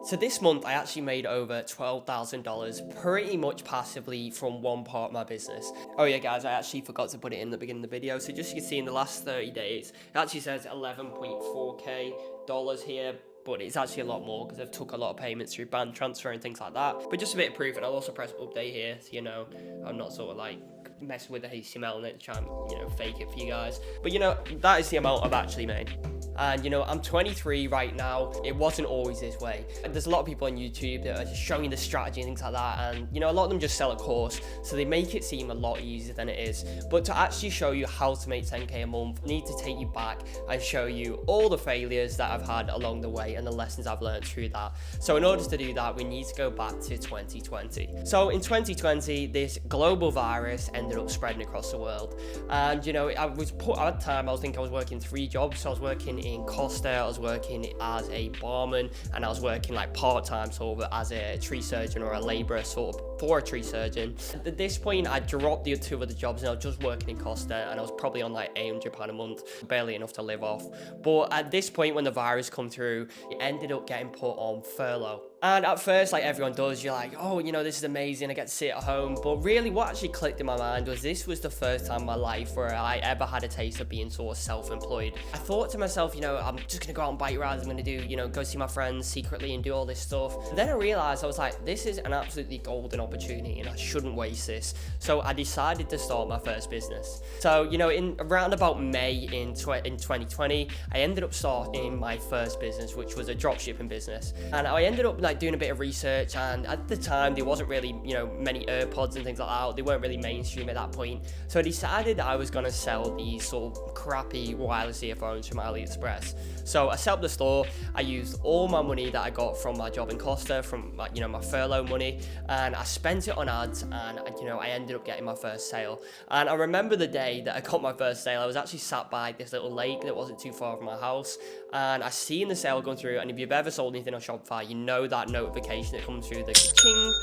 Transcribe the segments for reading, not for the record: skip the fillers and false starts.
So this month I actually made over $12,000 pretty much passively from one part of my business. Oh yeah guys, I actually forgot to put it in the beginning of the video. So just so you can see in the last 30 days, it actually says 11.4k dollars here, but it's actually a lot more because I've took a lot of payments through bank transfer and things like that. But just a bit of proof, and I'll also press update here so you know I'm not sort of like messing with the HTML and try and fake it for you guys. But that is the amount I've actually made. And I'm 23 right now. It wasn't always this way. There's a lot of people on YouTube that are just showing the strategy and things like that, and a lot of them just sell a course, so they make it seem a lot easier than it is. But to actually show you how to make 10k a month, I need to take you back and show you all the failures that I've had along the way and the lessons I've learned through that. So in order to do that, we need to go back to 2020. So in 2020, this global virus ended up spreading across the world, and I was put at the time, I was working 3 jobs. So I was working in Costa, I was working as a barman, and I was working like part-time sort of as a tree surgeon or a labourer sort of for a tree surgeon. At this point I dropped the 2 other jobs and I was just working in Costa, and I was probably on like £800 a month, barely enough to live off. But at this point, when the virus come through, it ended up getting put on furlough. And at first, like everyone does, you're like, oh, this is amazing, I get to sit at home. But really what actually clicked in my mind was this was the first time in my life where I ever had a taste of being sort of self-employed. I thought to myself, I'm just gonna go out on bike rides, I'm gonna do, go see my friends secretly and do all this stuff. And then I realized, I was like, this is an absolutely golden opportunity and I shouldn't waste this. So I decided to start my first business. So, in around about May in 2020, I ended up starting my first business, which was a dropshipping business. And I ended up doing a bit of research, and at the time there wasn't really many AirPods and things like that. They weren't really mainstream at that point. So I decided that I was going to sell these sort of crappy wireless earphones from AliExpress. So I set up the store. I used all my money that I got from my job in Costa, from my furlough money, and I spent it on ads, and I ended up getting my first sale. And I remember the day that I got my first sale. I was actually sat by this little lake that wasn't too far from my house, and I seen the sale going through. And if you've ever sold anything on Shopify, you know that notification that comes through, the ching.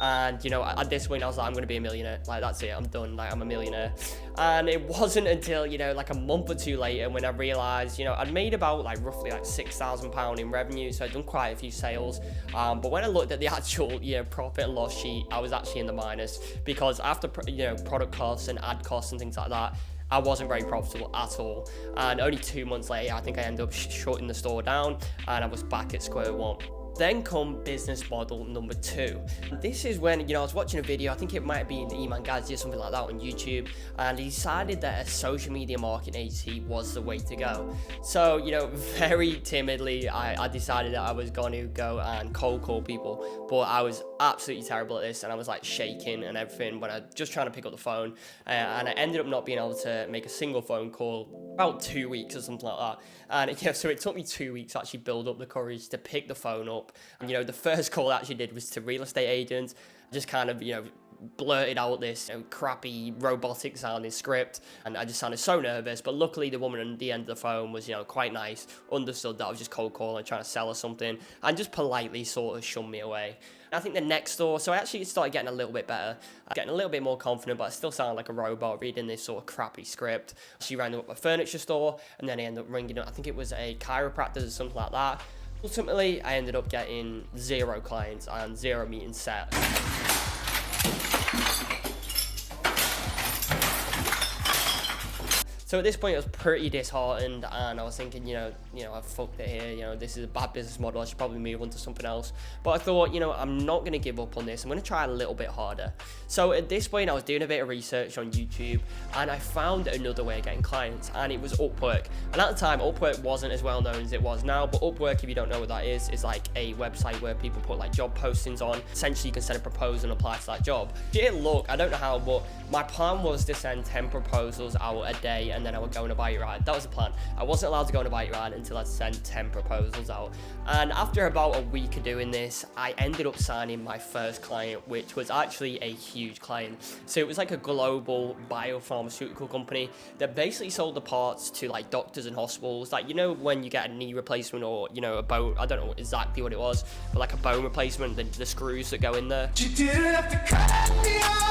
And at this point I was like, I'm gonna be a millionaire, like that's it, I'm done, like I'm a millionaire. And it wasn't until like a month or 2 later when I realized I'd made about roughly £6,000 in revenue, so I'd done quite a few sales. But when I looked at the actual profit and loss sheet, I was actually in the minus, because after product costs and ad costs and things like that, I wasn't very profitable at all. And only 2 months later, I think I ended up shutting the store down, and I was back at square one. Then come business model number 2. This is when, I was watching a video, I think it might be in E-Man Gazi or something like that on YouTube, and he decided that a social media marketing agency was the way to go. So, very timidly, I decided that I was going to go and cold call people, but I was absolutely terrible at this, and I was like shaking and everything when I just trying to pick up the phone, and I ended up not being able to make a single phone call about 2 weeks or something like that. And so it took me 2 weeks to actually build up the courage to pick the phone up. And the first call I actually did was to real estate agents. Just kind of blurted out this crappy robotic sounding script, and I just sounded so nervous. But luckily the woman on the end of the phone was quite nice, understood that I was just cold calling, trying to sell her something, and just politely sort of shunned me away. I think the next door, so I actually started getting a little bit better, getting a little bit more confident, but I still sound like a robot reading this sort of crappy script. She rang up a furniture store, and then I ended up ringing up, I think it was a chiropractor or something like that. Ultimately, I ended up getting 0 clients and 0 meetings set. So at this point I was pretty disheartened, and I was thinking, I fucked it here, this is a bad business model, I should probably move on to something else. But I thought, I'm not going to give up on this, I'm going to try a little bit harder. So at this point I was doing a bit of research on YouTube, and I found another way of getting clients, and it was Upwork. And at the time Upwork wasn't as well known as it was now, but Upwork, if you don't know what that is like a website where people put like job postings on. Essentially you can send a proposal and apply for that job. Dear luck, I don't know how, but my plan was to send 10 proposals out a day, and then I would go on a bike ride. That was the plan. I wasn't allowed to go on a bike ride until I'd sent 10 proposals out. And after about a week of doing this, I ended up signing my first client, which was actually a huge client. So it was like a global biopharmaceutical company that basically sold the parts to like doctors and hospitals. Like, when you get a knee replacement or, a bone, I don't know exactly what it was, but like a bone replacement, the screws that go in there. You didn't have to cut me off.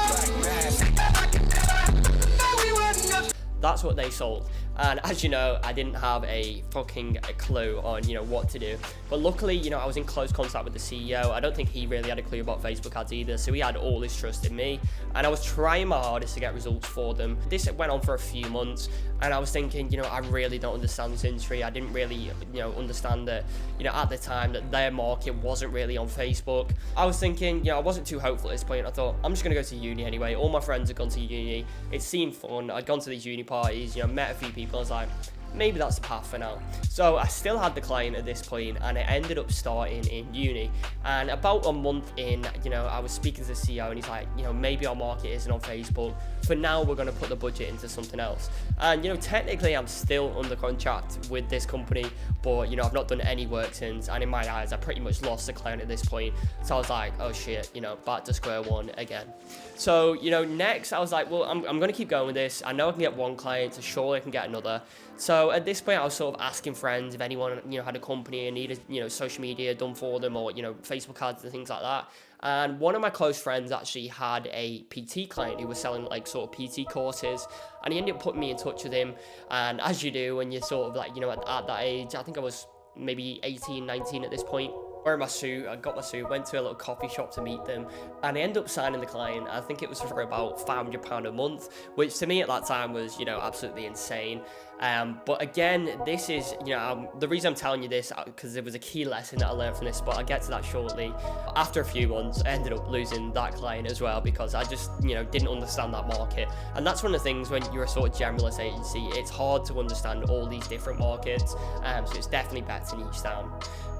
That's what they sold. And as you know, I didn't have a fucking clue on, what to do. But luckily, I was in close contact with the CEO. I don't think he really had a clue about Facebook ads either. So he had all his trust in me. And I was trying my hardest to get results for them. This went on for a few months. And I was thinking, I really don't understand this industry. I didn't really, understand that, at the time that their market wasn't really on Facebook. I was thinking, I wasn't too hopeful at this point. I thought, I'm just going to go to uni anyway. All my friends had gone to uni. It seemed fun. I'd gone to these uni parties, met a few people. I was like, maybe that's the path for now. So I still had the client at this point, and it ended up starting in uni. And about a month in, I was speaking to the CEO, and he's like, maybe our market isn't on Facebook. For now, we're going to put the budget into something else. And, technically I'm still under contract with this company, but, I've not done any work since. And in my eyes, I pretty much lost the client at this point. So I was like, oh shit, back to square one again. So, next I was like, well, I'm going to keep going with this. I know I can get one client, so surely I can get another. So at this point, I was sort of asking friends if anyone, had a company and needed, social media done for them, or, Facebook ads and things like that. And one of my close friends actually had a PT client who was selling like sort of PT courses, and he ended up putting me in touch with him. And as you do when you're sort of like, at that age, I think I was maybe 18, 19 at this point. Wearing my suit, I got my suit, went to a little coffee shop to meet them, and I ended up signing the client. I think it was for about £500 a month, which to me at that time was, absolutely insane. But again, this is, the reason I'm telling you this, because there was a key lesson that I learned from this, but I'll get to that shortly. After a few months, I ended up losing that client as well, because I just, didn't understand that market. And that's one of the things when you're a sort of generalist agency, it's hard to understand all these different markets. So it's definitely better to niche down.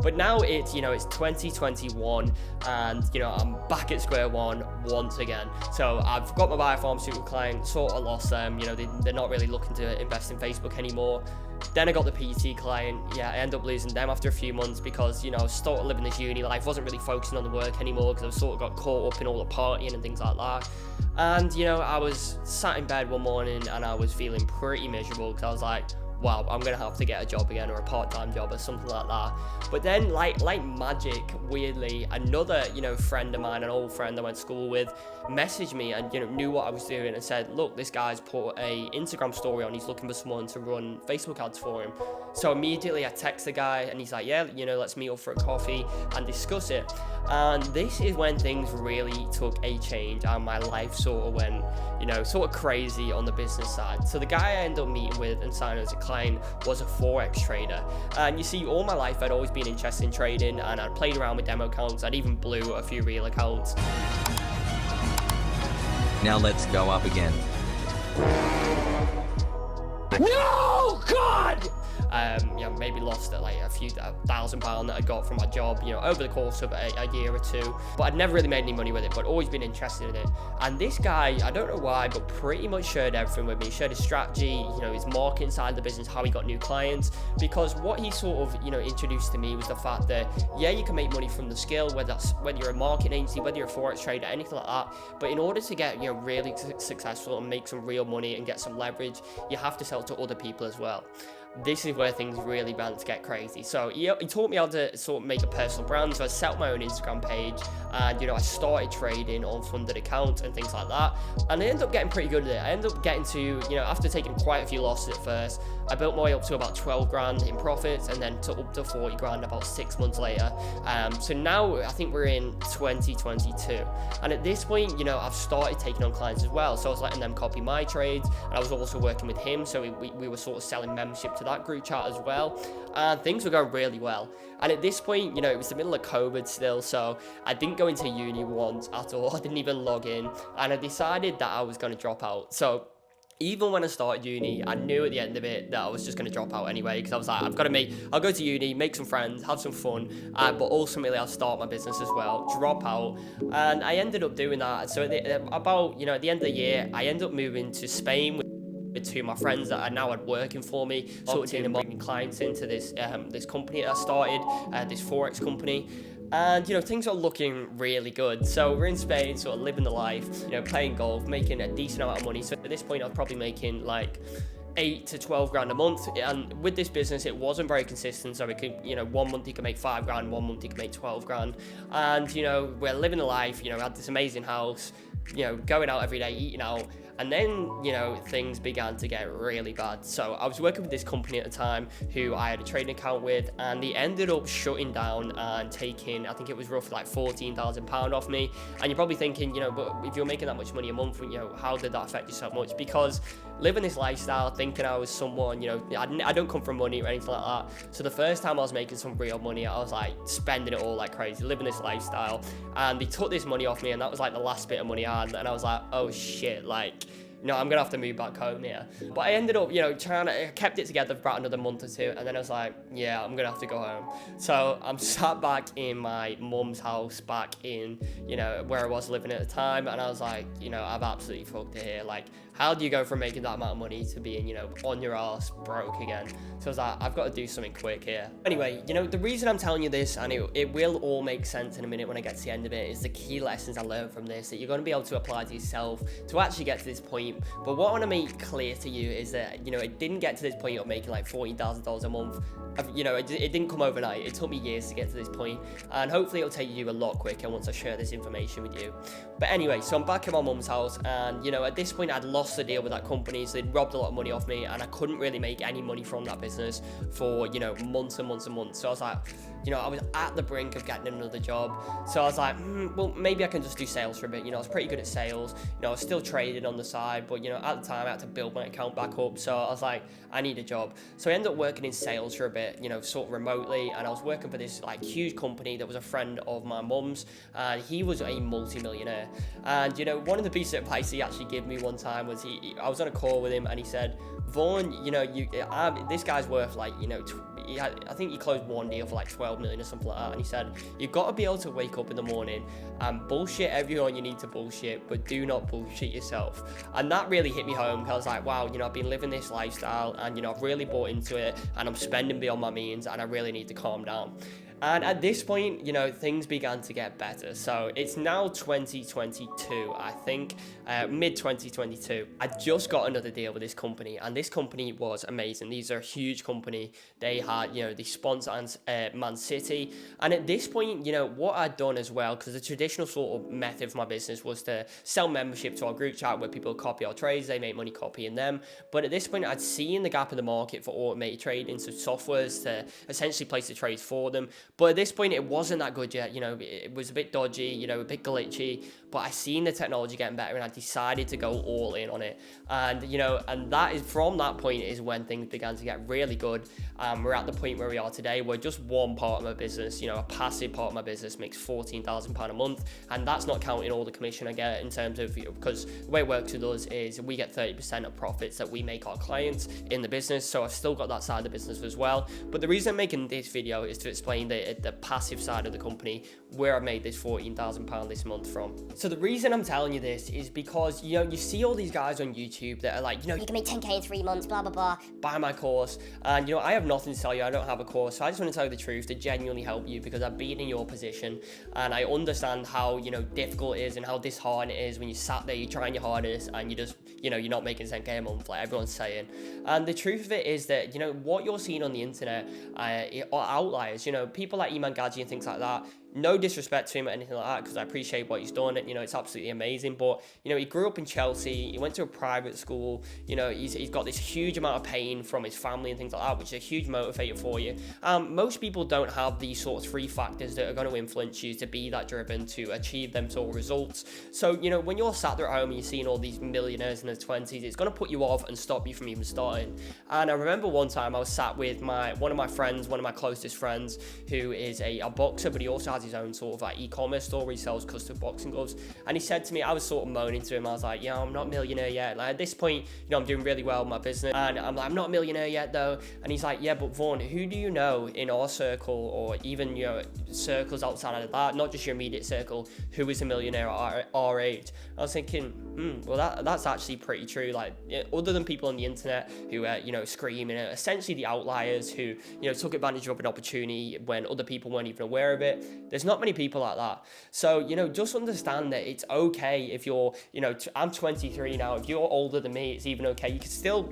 But now it's, it's 2021, and, I'm back at square one once again. So I've got my biopharmaceutical client, sort of lost them, they're not really looking to invest in Facebook anymore. Then I got the PT client. I ended up losing them after a few months because, I was sort of living this uni life, wasn't really focusing on the work anymore because I sort of got caught up in all the partying and things like that. And, I was sat in bed one morning and I was feeling pretty miserable because I was like, wow, I'm gonna have to get a job again, or a part-time job or something like that. But then like magic, weirdly, another, friend of mine, an old friend I went to school with, messaged me and, knew what I was doing and said, look, this guy's put a Instagram story on, he's looking for someone to run Facebook ads for him. So immediately I text the guy and he's like, yeah, let's meet up for a coffee and discuss it. And this is when things really took a change and my life sort of went, sort of crazy on the business side. So the guy I ended up meeting with and signing as a client was a Forex trader. And you see, all my life I'd always been interested in trading, and I'd played around with demo accounts. I'd even blew a few real accounts. Now let's go up again. No, God! Maybe lost like a few £1,000 that I got from my job, over the course of a year or two. But I'd never really made any money with it, but always been interested in it. And this guy, I don't know why, but pretty much shared everything with me. He shared his strategy, his marketing side of the business, how he got new clients. Because what he sort of, introduced to me was the fact that, you can make money from the skill, whether you're a marketing agency, whether you're a Forex trader, anything like that. But in order to get, really successful and make some real money and get some leverage, you have to sell to other people as well. This is where things really began to get crazy. So he taught me how to sort of make a personal brand. So I set up my own Instagram page, and I started trading on funded accounts and things like that. And I ended up getting pretty good at it. I ended up getting to, after taking quite a few losses at first, I built my way up to about 12 grand in profits, and then to up to 40 grand about 6 months later. So now I think we're in 2022. And at this point, I've started taking on clients as well. So I was letting them copy my trades, and I was also working with him. So we were sort of selling membership to that group chat as well, and things were going really well. And at this point, it was the middle of COVID still, so I didn't go into uni once at all. I didn't even log in, and I decided that I was going to drop out. So even when I started uni, I knew at the end of it that I was just going to drop out anyway, because I was like, I'll go to uni, make some friends, have some fun, but ultimately I'll start my business as well, drop out. And I ended up doing that. So at the end of the year, I ended up moving to Spain with two of my friends that I now had working for me, sort of doing bringing clients into this this company that I started, this Forex company. And things are looking really good. So we're in Spain, sort of living the life, playing golf, making a decent amount of money. So at this point I was probably making like 8 to 12 grand a month. And with this business, it wasn't very consistent. So it could, 1 month you can make 5 grand, 1 month you can make 12 grand. And we're living the life, had this amazing house, going out every day, eating out. And then, you know, things began to get really bad. So I was working with this company at the time who I had a trading account with, and they ended up shutting down and taking, I think it was roughly like £14,000 off me. And you're probably thinking, you know, but if you're making that much money a month, you know, how did that affect you so much? Because living this lifestyle, thinking I was someone, you know, I don't come from money or anything like that. So the first time I was making some real money, I was like spending it all like crazy, living this lifestyle. And they took this money off me, and that was like the last bit of money I had. And I was like, oh shit, like, no, I'm gonna have to move back home here. But I ended up, you know, kept it together for about another month or two, and then I was like, yeah, I'm gonna have to go home. So I'm sat back in my mum's house, back in, you know, where I was living at the time, and I was like, you know, I've absolutely fucked it here. Like, how do you go from making that amount of money to being, you know, on your ass, broke again? So I was like, I've got to do something quick here. Anyway, you know, the reason I'm telling you this, and it will all make sense in a minute when I get to the end of it, is the key lessons I learned from this that you're going to be able to apply to yourself to actually get to this point. But what I want to make clear to you is that, you know, it didn't get to this point of making like $14,000 a month. You know, it didn't come overnight. It took me years to get to this point, and hopefully it'll take you a lot quicker once I share this information with you. But anyway, so I'm back in my mum's house, and, you know, at this point I'd lost the deal with that company, so they'd robbed a lot of money off me, and I couldn't really make any money from that business for, you know, months and months and months. So I was like, you know, I was at the brink of getting another job. So I was like, well, maybe I can just do sales for a bit. You know, I was pretty good at sales. You know, I was still trading on the side, but, you know, at the time I had to build my account back up. So I was like, I need a job. So I ended up working in sales for a bit, you know, sort of remotely. And I was working for this like huge company that was a friend of my mum's, and he was a multi-millionaire. And, you know, one of the pieces of advice he actually gave me one time was I was on a call with him, and he said, Vaughn, you know, this guy's worth like, you know, I think he closed one deal for like 12 million or something like that. And he said, you've got to be able to wake up in the morning and bullshit everyone you need to bullshit, but do not bullshit yourself. And that really hit me home, because I was like, wow, you know, I've been living this lifestyle, and, you know, I've really bought into it, and I'm spending beyond my means, and I really need to calm down. And at this point, you know, things began to get better. So it's now 2022, I think, mid 2022. I just got another deal with this company, and this company was amazing. These are a huge company. They had, you know, they sponsor Man City. And at this point, you know, what I'd done as well, because the traditional sort of method for my business was to sell membership to our group chat where people copy our trades, they make money copying them. But at this point, I'd seen the gap in the market for automated trading, so softwares to essentially place the trades for them. But at this point, it wasn't that good yet. You know, it was a bit dodgy, you know, a bit glitchy, but I seen the technology getting better, and I decided to go all in on it. And, you know, and that is, from that point is when things began to get really good. We're at the point where we are today, where just one part of my business, you know, a passive part of my business makes £14,000 a month. And that's not counting all the commission I get in terms of, because the way it works with us is we get 30% of profits that we make our clients in the business. So I've still got that side of the business as well. But the reason I'm making this video is to explain the passive side of the company, where I made this £14,000 this month from. So the reason I'm telling you this is because, you know, you see all these guys on YouTube that are like, you know, you can make 10K in 3 months, blah, blah, blah. Buy my course. And, you know, I have nothing to tell you. I don't have a course. So I just want to tell you the truth to genuinely help you, because I've been in your position, and I understand how, you know, difficult it is and how disheartening it is when you sat there, you're trying your hardest, and you just, you know, you're not making 10K a month like everyone's saying. And the truth of it is that, you know, what you're seeing on the internet are outliers. You know, people like Iman Gadji and things like that. No disrespect to him or anything like that, because I appreciate what he's done. You know, it's absolutely amazing. But, you know, he grew up in Chelsea. He went to a private school. You know, he's got this huge amount of pain from his family and things like that, which is a huge motivator for you. Most people don't have these sort of 3 factors that are going to influence you to be that driven to achieve them sort of results. So, you know, when you're sat there at home and you're seeing all these millionaires in their 20s, it's going to put you off and stop you from even starting. And I remember one time I was sat with one of my friends, one of my closest friends, who is a boxer, but he also has his own sort of like e-commerce store where he sells custom boxing gloves. And he said to me, I was sort of moaning to him, I was like, yeah, I'm not a millionaire yet. Like, at this point, you know, I'm doing really well in my business, and I'm like, I'm not a millionaire yet though. And he's like, yeah, but Vaughn, who do you know in our circle, or even, you know, circles outside of that, not just your immediate circle, who is a millionaire at our age? I was thinking, well, that's actually pretty true. Like, other than people on the internet who you know, screaming, essentially the outliers who, you know, took advantage of an opportunity when other people weren't even aware of it, There's not many people like that. So, you know, just understand that it's okay if you're, you know, I'm 23 now. If you're older than me, it's even okay.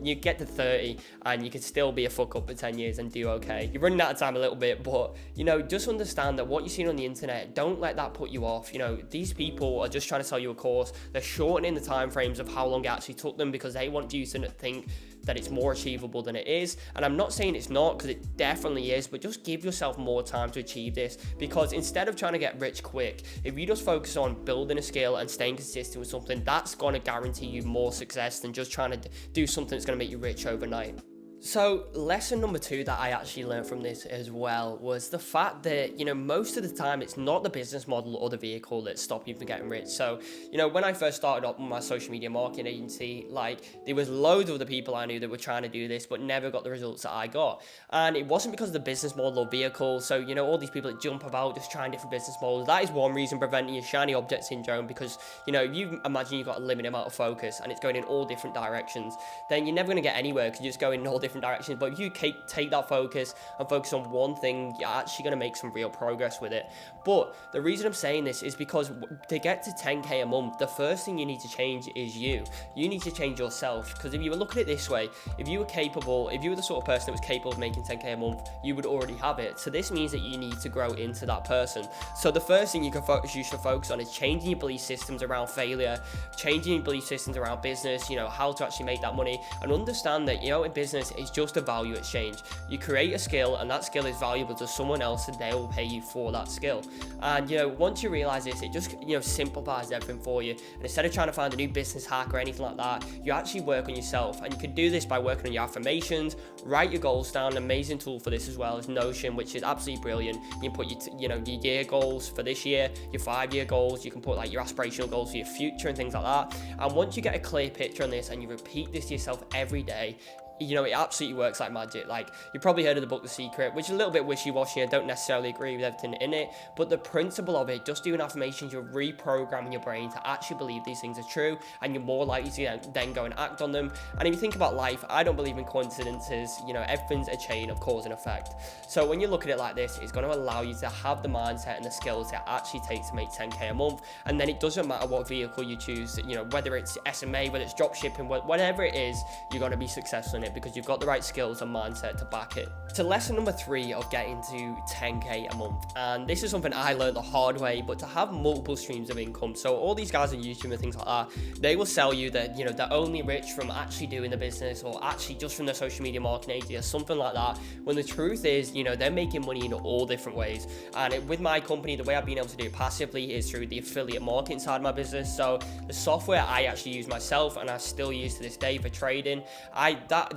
You get to 30 and you could still be a fuck up for 10 years and do okay. You're running out of time a little bit, but, you know, just understand that what you're seeing on the internet, don't let that put you off. You know, these people are just trying to sell you a course. They're shortening the time frames of how long it actually took them because they want you to think that it's more achievable than it is. And I'm not saying it's not, because it definitely is, but just give yourself more time to achieve this, because instead of trying to get rich quick, if you just focus on building a skill and staying consistent with something, that's going to guarantee you more success than just trying to do something that's going to make you rich overnight. So lesson number 2 that I actually learned from this as well was the fact that, you know, most of the time it's not the business model or the vehicle that stop you from getting rich. So, you know, when I first started up my social media marketing agency, like, there was loads of other people I knew that were trying to do this but never got the results that I got. And it wasn't because of the business model or vehicle. So, you know, all these people that jump about just trying different business models, that is one reason preventing your shiny object syndrome, because, you know, if you imagine you've got a limited amount of focus and it's going in all different directions, then you're never going to get anywhere because you're just going in all different directions. But if you take that focus and focus on one thing, you're actually going to make some real progress with it. But the reason I'm saying this is because to get to 10k a month, the first thing you need to change is you need to change yourself. Because if you were looking at it this way, if you were the sort of person that was capable of making 10k a month, you would already have it. So this means that you need to grow into that person. So the first thing you should focus on is changing your belief systems around failure, changing your belief systems around business, you know, how to actually make that money, and understand that, you know, in business, it's just a value exchange. You create a skill and that skill is valuable to someone else and they will pay you for that skill. And, you know, once you realize this, it just, you know, simplifies everything for you. And instead of trying to find a new business hack or anything like that, you actually work on yourself. And you can do this by working on your affirmations, write your goals down. An amazing tool for this as well is Notion, which is absolutely brilliant. You can put your year goals for this year, your 5-year goals. You can put like your aspirational goals for your future and things like that. And once you get a clear picture on this and you repeat this to yourself every day, you know, it absolutely works like magic. Like, you probably heard of the book The Secret, which is a little bit wishy-washy. I don't necessarily agree with everything in it, but the principle of it, just doing affirmations, you're reprogramming your brain to actually believe these things are true, and you're more likely to then go and act on them. And if you think about life, I don't believe in coincidences. You know, everything's a chain of cause and effect. So when you look at it like this, it's going to allow you to have the mindset and the skills that actually take to make 10k a month. And then it doesn't matter what vehicle you choose, you know, whether it's SMA, whether it's dropshipping, whatever it is, you're going to be successful in it because you've got the right skills and mindset to back it. So lesson number 3 of getting to 10k a month, and this is something I learned the hard way, but to have multiple streams of income. So all these guys on YouTube and things like that, they will sell you that, you know, they're only rich from actually doing the business or actually just from their social media marketing agency or something like that, when the truth is, you know, they're making money in all different ways. And with my company, the way I've been able to do it passively is through the affiliate marketing side of my business. So the software I actually use myself and I still use to this day for trading,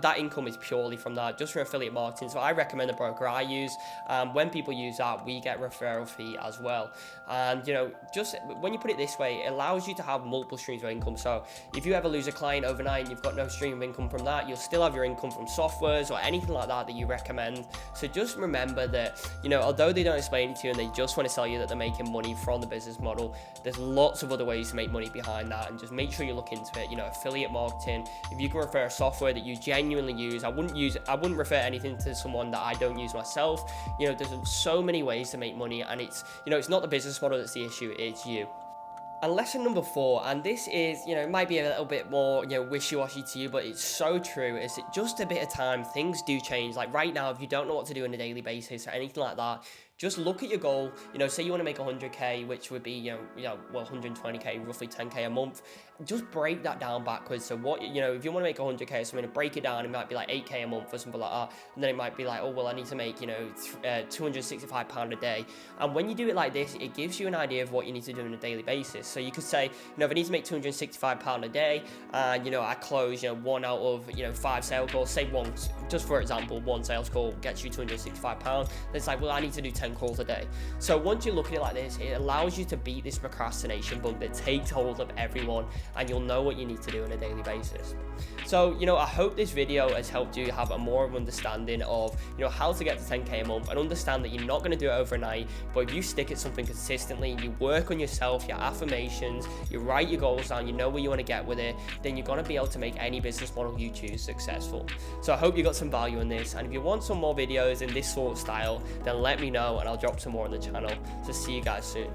that income is purely from that, just from affiliate marketing. So I recommend the broker I use. When people use that, we get referral fee as well. And, you know, just when you put it this way, it allows you to have multiple streams of income. So if you ever lose a client overnight and you've got no stream of income from that, you'll still have your income from softwares or anything like that you recommend. So just remember that, you know, although they don't explain it to you and they just want to sell you that they're making money from the business model, there's lots of other ways to make money behind that, and just make sure you look into it. You know, affiliate marketing, if you can refer a software that you genuinely use, I wouldn't refer anything to someone that I don't use myself. You know, there's so many ways to make money, and it's, you know, it's not the business model that's the issue, it's you. And lesson number 4, and this is, you know, it might be a little bit more, you know, wishy-washy to you, but it's so true, is that just a bit of time, things do change. Like right now, if you don't know what to do on a daily basis or anything like that, just look at your goal. You know, say you want to make 100k, which would be, you know, well, 120k, roughly 10k a month. Just break that down backwards. So what, you know, if you want to make 100k, so I'm going to break it down. It might be like 8k a month or something like that. And then it might be like, oh, well, I need to make, you know, £265 a day. And when you do it like this, it gives you an idea of what you need to do on a daily basis. So you could say, you know, if I need to make £265 a day, and, you know, I close, you know, 1 out of, you know, 5 sales calls, say one, just for example, 1 sales call gets you £265. Then it's like, well, I need to do 10 calls a day. So once you look at it like this, it allows you to beat this procrastination bug that takes hold of everyone, and you'll know what you need to do on a daily basis. So, you know, I hope this video has helped you have a more of understanding of, you know, how to get to 10k a month, and understand that you're not going to do it overnight, but if you stick at something consistently, you work on yourself, your affirmations, you write your goals down, you know where you want to get with it, then you're going to be able to make any business model you choose successful. So I hope you got some value in this, and if you want some more videos in this sort of style, then let me know. know, and I'll drop some more on the channel. So see you guys soon.